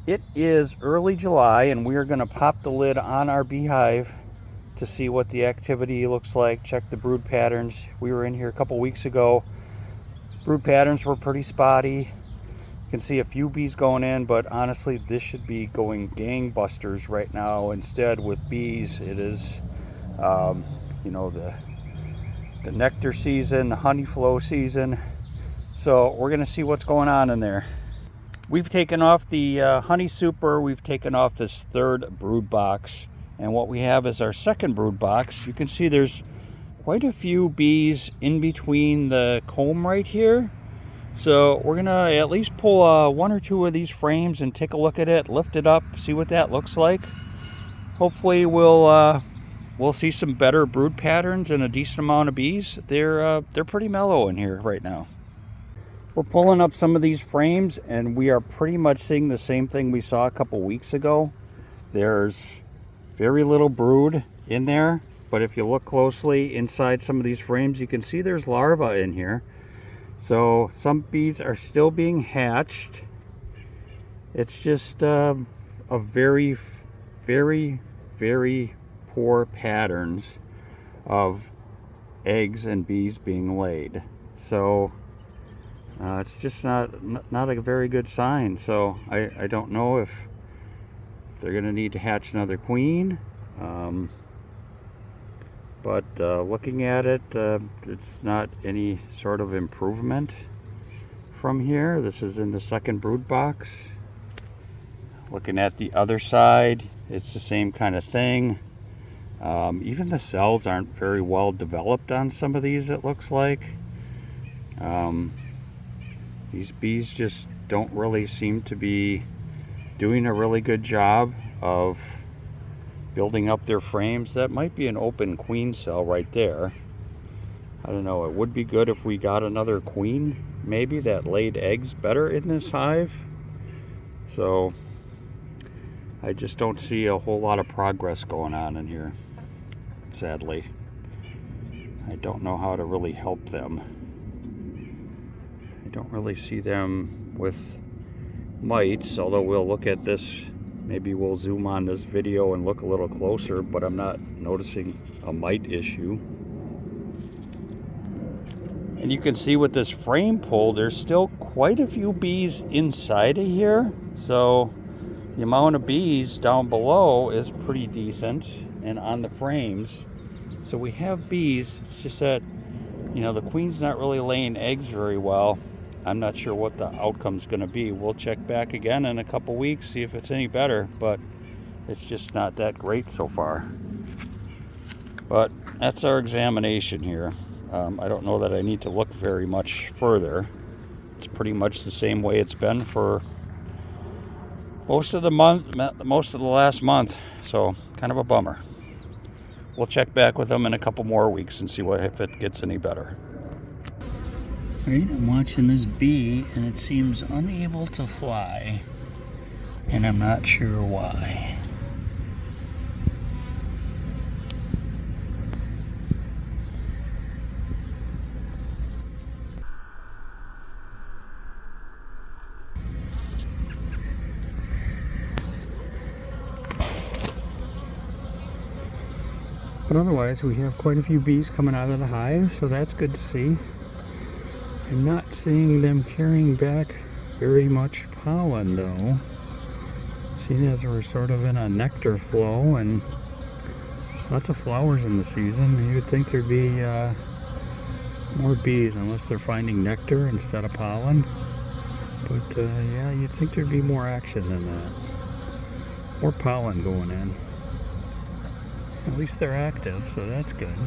It is early July and we are going to pop the lid on our beehive to see what the activity looks like, check the brood patterns. We were in here a couple weeks ago. Brood patterns were pretty spotty. You can see a few bees going in, but honestly this should be going gangbusters right now. Instead, with bees, it is the nectar season, the honey flow season. So we're going to see what's going on in there. We've taken off the honey super. We've taken off this third brood box, and what we have is our second brood box. You can see there's quite a few bees in between the comb right here. So we're gonna at least pull one or two of these frames and take a look at it, lift it up, see what that looks like. Hopefully we'll see some better brood patterns and a decent amount of bees. They're pretty mellow in here right now. We're pulling up some of these frames and we are pretty much seeing the same thing we saw a couple weeks ago. There's very little brood in there, but if you look closely inside some of these frames, you can see there's larvae in here. So some bees are still being hatched. It's just a very, very, very poor patterns of eggs and bees being laid. So it's just not a very good sign. So I don't know if they're going to need to hatch another queen. But looking at it, it's not any sort of improvement from here. This is in the second brood box. Looking at the other side, it's the same kind of thing. Even the cells aren't very well developed on some of these, it looks like. These bees just don't really seem to be doing a really good job of building up their frames. That might be an open queen cell right there. I don't know, it would be good if we got another queen maybe that laid eggs better in this hive. So I just don't see a whole lot of progress going on in here, sadly. I don't know how to really help them. I don't really see them with mites, although we'll look at this. Maybe we'll zoom on this video and look a little closer, but I'm not noticing a mite issue. And you can see with this frame pull, there's still quite a few bees inside of here. So the amount of bees down below is pretty decent and on the frames. So we have bees. It's just that, the queen's not really laying eggs very well. I'm not sure what the outcome's going to be. We'll check back again in a couple weeks, see if it's any better, but it's just not that great so far. But that's our examination here. I don't know that I need to look very much further. It's pretty much the same way it's been for most of the last month, so kind of a bummer. We'll check back with them in a couple more weeks and see if it gets any better. Right, I'm watching this bee and it seems unable to fly, and I'm not sure why. But otherwise, we have quite a few bees coming out of the hive, so that's good to see. I'm not seeing them carrying back very much pollen though, seeing as we're sort of in a nectar flow and lots of flowers in the season. You would think there'd be more bees, unless they're finding nectar instead of pollen. But yeah, you'd think there'd be more action than that. More pollen going in. At least they're active, so that's good.